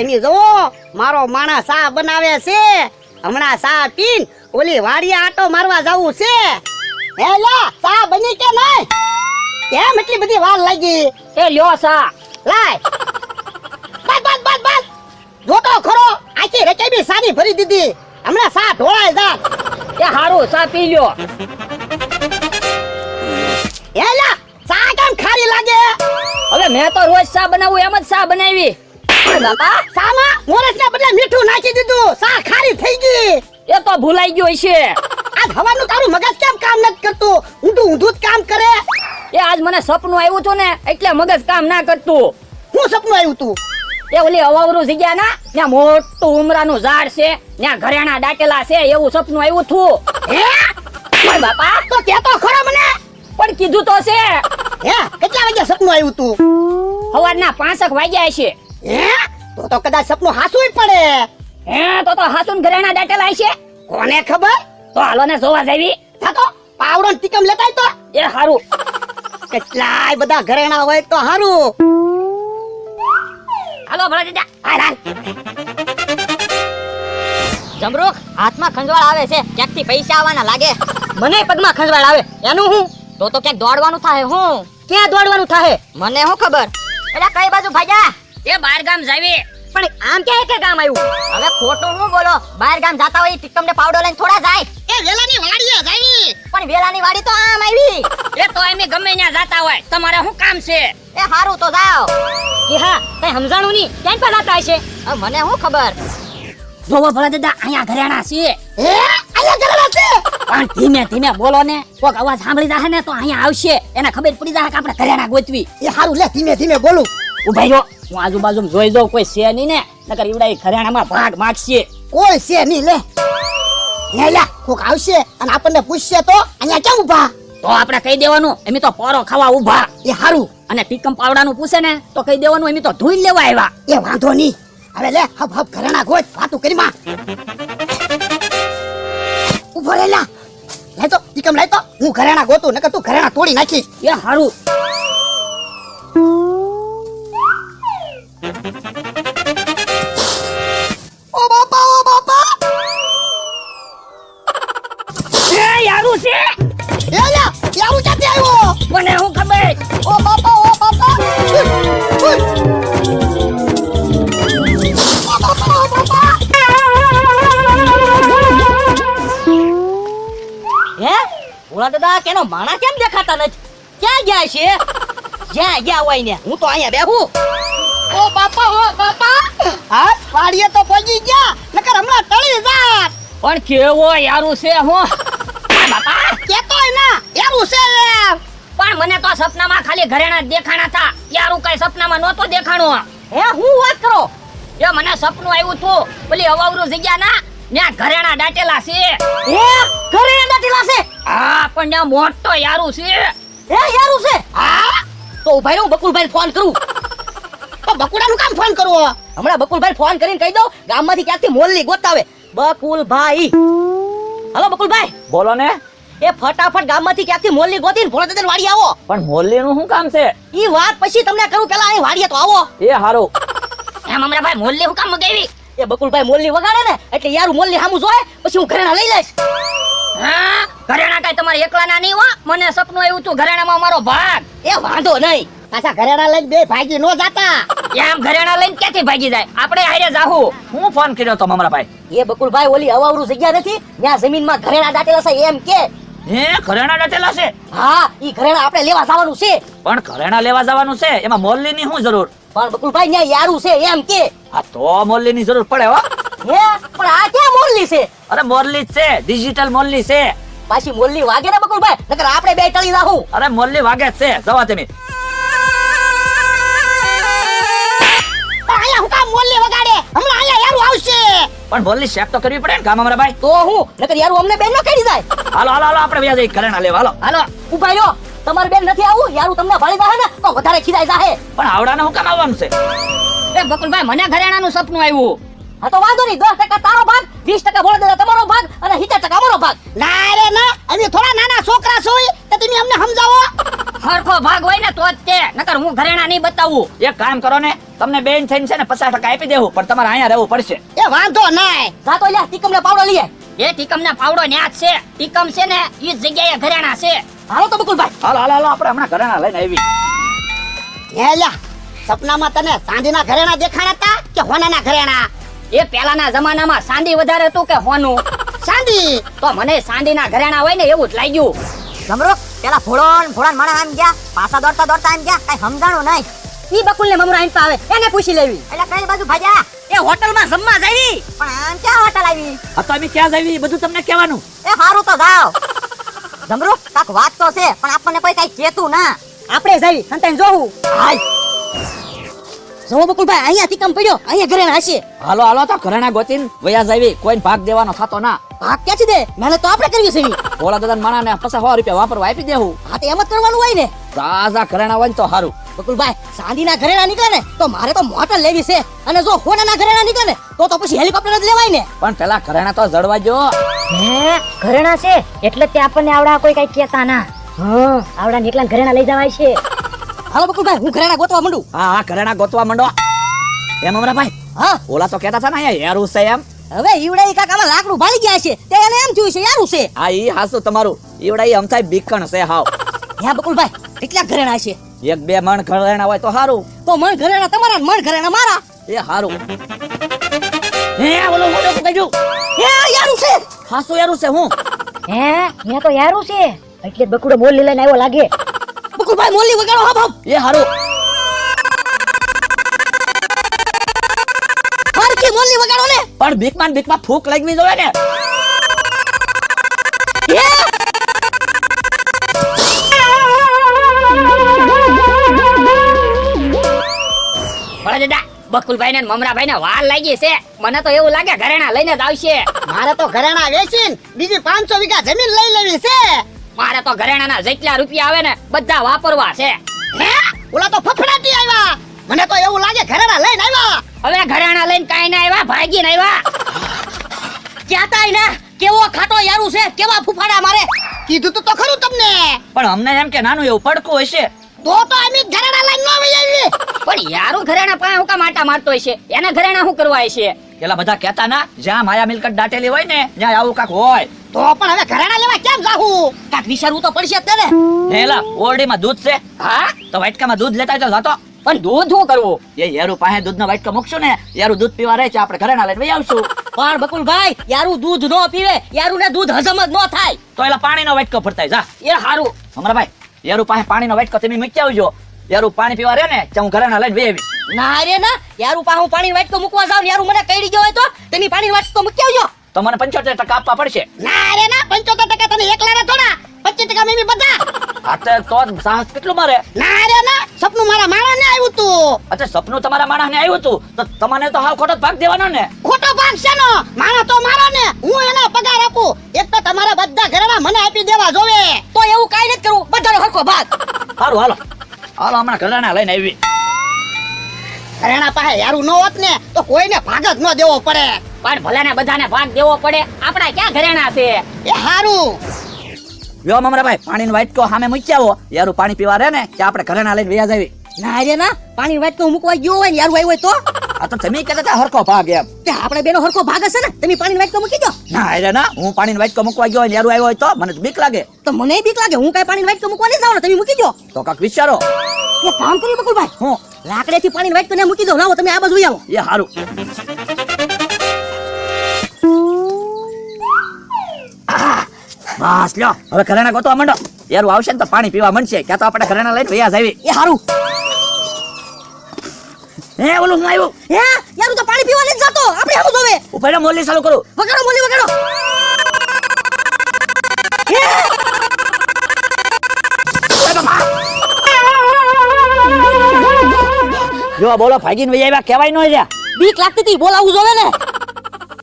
તમે જો મારો માણસ સા બનાવે છે, હમણાં સા પીન ઓલી વાડીએ આટો મારવા જવું છે. હેલા સા બની કે નહીં? કેમ એટલી બધી વાર લાગી? એ લ્યો સા લાય. બસ જોતો ખરો, આખી રકેબી સાની ભરી દીધી, હમણાં સા ઢોળાય જા. એ હારું સા પી લ્યો. હેલા સા કેમ ખારી લાગે? હવે મેં તો રોજ સા બનાવું એમ જ સા બનાવી. બાપા સામાં મોરસના બદલે મીઠું નાખી દીધું, સા ખારી થઈ ગઈ. એ તો ભૂલાઈ ગયો છે. આજ હવાનું તારું મગજ કેમ કામ નથી કરતું? ઊંધું જ કામ કરે. એ આજ મને સપનું આવ્યું હતું ને એટલે મગજ કામ ના કરતું. શું સપનું આવ્યું તું? એ ઓલી અવાવરું જગ્યા ના ત્યાં મોટું ઉમરાનું ઝાડ છે, ત્યાં ઘરેણા દાટેલા છે, એવું સપનું આવ્યું હતું. હે મારા બાપા તો કે તો ખરો મને. પણ કીધું તો છે. હે કેટલા વાગે સપનું આવ્યું તું? સવારના 5 વાગ્યા છે. હે તો કદાચ સપનું હાસુય પડે. હે તો હાસુન ઘરેણા દાટેલા છે. કોને ખબર? તો હાલો ને જોવા જાવી. થાતો પાવડો ને ટીકમ લેતાય તો. એ હારું. કેટલાય બધા ઘરેણા હોય તો હારું. હાલો ભલા દાદા. હાલ જમરૂખ હાથમાં ખંજવાળ આવે છે, ક્યાંકથી પૈસા આવવાના લાગે. મને પગમાં ખંજવાળ આવે એનું હું? તો ક્યાંક દોડવાનું થાય. હું ક્યાં દોડવાનું થાય? મને શું ખબર? એટલે કઈ બાજુ ભાગ્યા? એ બહાર ગામ જાવી. પણ આમ કે ગામ આવ્યું? હવે ખોટું હું બોલો, બહાર ગામ જાતા હોય ટીકમ ને પાવડો લઈને થોડા જાય. એ વેલાની વાડીએ જાવી. પણ વેલાની વાડી તો આમ આવી. એ તો એમ ગમે ત્યાં જાતા હોય, તમારે શું કામ છે? એ હારું તો જાઓ. કે હા કઈ સમજાણું નહીં, ક્યાં પર જાતા છે? હવે મને શું ખબર? જોવો ભલા દાદા અહીંયા ઘરેણા છે. હે આયા ઘરેણા છે? પણ ધીમે ધીમે બોલો ને, કોક અવાજ સાંભળી જાહે ને તો અહીંયા આવશે, એને ખબર પડી જાહે કે આપણે ઘરેણા ગોતવી. એ હારું લે, ધીમે ધીમે બોલું. ઉભા રહ્યો, હું આજુબાજુ જોઈ દઉં કોઈ છે નહીં ને, નકર ઈવડા ઘરેણામાં ભાગ માગશે. કોઈ છે નહીં લે. હેલા કોક આવશે અને આપણને પૂછશે તો અહીંયા કેમ ઊભા? તો આપણે કહી દેવાનું એમ તો પોરો ખાવા ઊભા. એ હારું. અને ટીકમ પાવડાનું પૂછે ને તો કહી દેવાનું એમ તો ધોઈ લેવા આવ્યા. એ વાંધો નહીં. હવે લે હબ ઘરેણા ગોત, વાતું કરી માં. ઉભો રે લા. લે તો ટીકમ લે તો, હું ઘરેણા ગોતું, નકર તું ઘરેણા તોડી નાખી. એ હારું. ઓ બાપા ઓ બાપા. એ યારું છે. એ લા યારું ક્યાંથી આવ્યો? મને શું ખબર? ઓ બાપા ઓ બાપા. ઉઈ. ઓ બાપા ઓ બાપા. હે ઓલા દાદા કેનો માણા કેમ દેખાતા નથી? ક્યાં ગયા છે? જ્યાં ગયા હોય ને હું તો અહીંયા બેહું. ઓ બાપા ઓ બાપા. હા વાડીએ તો પહોંચી ગયા, નકર હમણાં ટળી જાત. પણ કેવો યારું છે હું? બાપા કેતોય ના એવું છે એમ. પણ મને તો સપનામાં ખાલી ઘરેણા જ દેખાણા હતા, યારું કઈ સપનામાં નહોતો દેખાણો. હે હું વાત કરો? એ મને સપનું આવ્યું હતું, પેલી અવાવરું જગ્યા ના ત્યાં ઘરેણા દાટેલા છે. હે ઘરે દાટેલા છે? હા પણ ત્યાં મોટો યારું છે. હે યારું છે? હા તો ઉભા રહો, બકુલભાઈ ફોન કરું. તો બકુડાનું કામ ફોન કરવો? હમણાં બકુલભાઈ ફોન કરીને કહી દઉં ગામમાંથી ક્યાંકથી મોલની ગોતાવે. બકુલભાઈ. હલો બકુલભાઈ. બોલો ને. એ ફટાફટ ગામમાંથી ક્યાંકથી મોલની ગોતીને ભોળા દાદાની વાડી આવો. પણ મોલ્લી નું શું કામ છે? ઈ વાત પછી તમને કરું, પેલા અહીં વાડીએ તો આવો. એ હારું. એમ હમણાં ભાઈ મોલ્લી હું કામ મગાવી? એ બકુલભાઈ મોલની વગાડે ને એટલે યારું મોલની સામું જોય પછી હું ઘરેણા લઈ લઈશ. હા ઘરેણા કઈ તમારે એકલાના નહીં હો, મને સપનું આવ્યું હતું ઘરેણામાં મારો ભાગ. એ વાંધો નહીં. પાછા ઘરેણા લઈને બે ભાગી નો જાતા. એમ ઘરેણા લઈને ક્યાંથી ભાગી જાય? આપણે હારે જાહુ. હું ફોન કર્યો તો મમરાભાઈ. એ બકુલભાઈ ઓલી અવાવરું જગ્યા નથી ત્યાં જમીનમાં ઘરેણા દાટેલા છે એમ કે. હે ઘરેણા દાટેલા છે? હા ઈ ઘરેણા આપણે લેવા જવાનું છે. પણ ઘરેણા લેવા જવાનું છે, એમાં મોલ્લી ની શું જરૂર? પણ બકુલભાઈ ત્યાં યારું છે એમ કે. હા તો મોલ્લી ની જરૂર પડે હો. હે પણ આ ક્યાં મોરલી છે? અરે મોલ્લી જ છે, ડિજિટલ મોલ્લી છે. પાછી મોરલી વાગે ને બકુલભાઈ, નકર આપણે બે ટળી જાહું. અરે મોલ્લી વાગે જ છે, જવા તમે. અહીંયા હું કામ મોલ્લી વગાડે? હમણાં અહીંયા યારું આવશે. પણ મોલ્લી શેક તો કરવી પડે ને કામ મમરાભાઈ. તો હું નકર યારું અમને બેન નો કેડી જાય. હાલો હાલો હાલો આપણે વ્યા જઈ ઘરેણા લેવા. હાલો હાલો ઉભા રહ્યો, તમારે બેન નથી આવું? યારું તમને ભાળી જાહે ને તો વધારે ખીજાઈ જાહે. પણ આવડાને હું કામ આવવાનું છે? એ બકુલભાઈ મને ઘરેણાનું સપનું આવ્યું. હા તો વાંધો નહીં, 10% તારો ભાગ, 20% ભોળા દાદા તમારો ભાગ અને 70% અમારો ભાગ. ના રે ના, અમે થોડા નાના છોકરા છીએ તો તમે અમને સમજાવો. હરખો ભાગ હોય ને તો જ તે, નકર હું ઘરેણા નહીં બતાવું. એક કામ કરો ને, તમને બેન થઈને છે ને 50% આપી દેવું, પણ તમારે અહીંયા રહેવું પડશે. એ વાંધો નહીં. જા તો લ્યા ટીકમ ને પાવડો લઈએ. એ ટીકમ ના પાવડો ન્યા જ છે. ટીકમ છે ને ઈ જ જગ્યાએ ઘરેણા છે. હાલો તો બકુલભાઈ. હાલો હાલો હાલો, આપણે હમણાં ઘરેણા લઈને આવી. હે લ્યા, સપનામાં તને ચાંદીના ઘરેણા દેખાણા હતા કે હોનાના ઘરેણા? એ પેલાના જમાનામાં ચાંદી વધારે હતું કે હોનું? ચાંદી. તો મને ચાંદીના ઘરેણા હોય ને એવું જ લાગ્યું. જમરો પેલા ભોળાન માણા આમ ગયા, પાછા દોડતા દોડતા આમ ગયા, કઈ સમજાણું નહીં. ઈ બકુલ ને મમરા આમ આવે, એને પૂછી લેવી. એટલે કઈ બાજુ ભાગ્યા? એ હોટલમાં જમવા જાવી. પણ આમ ક્યાં હોટલ આવી? આ તો અમે ક્યાં જઈએ એ બધું તમને કહેવાનું. એ હારું તો જાવ. જમરો કાક વાત તો છે, પણ આપણને કોઈ કઈ કેતું ના. આપણે જાવી, સંતાઈ જોવું. હાલ. જો બકુલભાઈ અહીંયા ટીકમ પડ્યો, અહીંયા ઘરેણા હશે. હાલો હાલો, તો ઘરેણા ગોતીને વયા જાવી, કોઈને ભાગ દેવાનો થતો ના. ભાગ ક્યાંથી દે? મહેનત તો આપણે કરવી છે. ભોળા દાદા માણાને 50 રૂપિયા વાપરવા આપી દેવું. હા તો એમ જ કરવાનું હોય ને. તાજા ઘરેણા હોય ને તો સારું. બકુલભાઈ ચાંદીના ઘરેણા નીકળે ને તો મારે તો મોટર લેવી છે, અને જો સોનાના ઘરેણા નીકળે ને તો પછી હેલિકોપ્ટર જ લેવાય ને. પણ પેલા ઘરેણા તો જડવા જો. હે ઘરેણા છે એટલે તે આપણને આવડા કોઈ કઈ કેતા ના. હા આવડા નીકળા ઘરેણા લઈ જવાય છે. હાલો બકુલભાઈ, હું ઘરેણા ગોતવા માંડું. હા હા, ઘરેણા ગોતવા માંડો. એમ અમરાભાઈ, હા ઓલા તો કહેતા હતા ને અહીંયા યારું છે એમ. હવે ઈવડે કાકામાં લાકડું ભાળી ગયા છે, તે એને એમ થયું છે યારું છે. હા, ઈ હાસુ તમારું. ઈવડા ઈ અમથાય બીકણ છે હાવ. હે બકુલભાઈ, કેટલા ઘરેણા છે? એક બે મણ ઘરેણા હોય તો સારું. તો મણ ઘરેણા તમારા ને મણ ઘરેણા મારા. એ સારું. હે ઓલો મોટો પકડ્યો. હે યારું છે. હાસુ યારું છે હું. હે અહીંયા તો યારું છે એટલે જ બકુડો મોલ લઈને આવ્યો લાગે. બકુલભાઈ મોલી વગાડો, હબ હબ. એ સારું. હરખી મોલી વગાડો ને. પણ બીકમાં ફૂંક લાગવી જોઈએ ને. હે ભોળા દાદા, બકુલભાઈ ને મમરાભાઈ ને વાર લાગી છે. મને તો એવું લાગે ઘરેણા લઈને જ આવશે. મારે તો ઘરેણા વેચીને બીજી 500 વીઘા જમીન લઈ લેવી છે. મારે તો ઘરેણાના જેટલા રૂપિયા આવે ને બધા વાપરવા છે. હે ઓલા તો ફફડાટી આવ્યા. મને તો એવું લાગે ઘરેણા લઈને આવ્યા. હવે ઘરેણા લઈને કાઈ ના આવ્યા, ભાગીને આવ્યા. ક્યાં તાય ના કેવો ખાટો યારું છે, કેવા ફૂફાડા મારે. કીધું તો ખરું તમને. પણ અમને એમ કે નાનું એવું પડકું હશે. તો અમે ઘરેણા લઈને ન આવી આવી. પણ યારું ઘરેણા પાસે હું કામ આટા મારતો હશે? એના ઘરેણા શું કરવા હશે? પેલા બધા કહેતા ના, જ્યાં માયા મિલકત દાટેલી હોય ને ત્યાં આવું કાક હોય. તો પણ હવે ઘરેણા લેવા કેમ જાહું? કાક વિચારવું તો પડશે જ તેને. હેલા ઓરડીમાં દૂધ છે. હા, તો વાટકામાં દૂધ લેતા તો જાતો. પણ દૂધ શું કરવું? એ યારું પાસે દૂધનો વાટકો મૂકશું ને, યારું દૂધ પીવા રહે છે, આપણે ઘરેણા લઈને વહી આવશું. પણ બકુલભાઈ યારું દૂધ નો પીવે, યારું ને દૂધ હજમ જ નો થાય. તો એલા પાણીનો વાટકો ભરતાય જા. એ હારું. અમરાભાઈ, યારું પાસે પાણીનો વાટકો તમે મૂકી આવજો. યારું પાણી પીવા રહે ને ત્યાં હું ઘરેણા લઈને વહી આવીશ. ના રે ના, યારું પાસે હું પાણી વાટકો મૂકવા જાવ, યારું મને કઈડી ગયો હોય તો તમે પાણી વાટકો મૂકી આવજો. તો મને 75% આપવા પડશે. ના રે ના, 75% તને એકલા ને થોડા, 25% મેં બધા. આ તો સાહસ કેટલું મારે. ના રે ના, સપનું મારા માણસને આવ્યું તું. અચ્છા, સપનું તમારા માણસને આવ્યું હતું તો તમને તો હાવ ખોટો જ ભાગ દેવાનો ને. ખોટો ભાગ છે નો, માણસ તો મારો ને, હું એને પગાર આપું. એક તો તમારા બધા ઘરેણા મને આપી દેવા જોવે. તો એવું કાઈ નથી કરવું, બધાનો હરખો ભાગ. સારું હાલો હાલો, હમણાં ઘરેણા લઈને આવી. ઘરેણા પાસે યારું ન હોત ને તો કોઈને ભાગ જ ન દેવો પડે. પણ ભલે ને બધાને ભાગ દેવો પડે, આપણા ક્યાં ઘરેણા છે? એ હારું. યો મમરાભાઈ, પાણીનો વાટકો સામે મૂકી આવો. યારું પાણી પીવા રહે ને ત્યાં આપણે ઘરેણા લઈને વહી જાવી. ના રે ના, પાણી વાટકો મૂકવા ગયો હોય ને યારું આવ્યું હોય તો આ તો તમે કહેતા હતા હરખો ભાગ એમ. તે આપણે બેનો હરખો ભાગ હશે ને, તમે પાણી વાટકો મૂકી દો. ના અરે ના, હું પાણીનો વાટકો મૂકવા ગયો હોય યારું આવ્યો હોય તો મને તો બીક લાગે. તો મને બીક લાગે, હું કઈ પાણી વાટકો મૂકવા નહીં જાવ ને, તમે મૂકી દો. તો કાક વિચારો. એ કામ કર્યું બકુલભાઈ, હું લાકડેથી પાણી વાટકો ને મૂકી દો. લાવો તમે આ બાજુ આવો. એ સારું. બસ લ્યો, હવે ઘરેણા ગોતવા માંડો. યારું આવશે ને તો પાણી પીવા માંડશે, ક્યાં તો આપણે ઘરેણા લઈને વહી જાવી. એ હારું. હે ઓલું શું આવ્યું? હે યારું તો પાણી પીવા નથી જતો, આપણે આવું જોવે. ઉપર મોલી ચાલુ કરું. વગાડો મોલી વગાડો. હે જો બોલો ભાગીને વહી આવ્યા, કહેવાય ન રહ્યા. બીક લાગતી હતી, બોલાવું જોવે ને.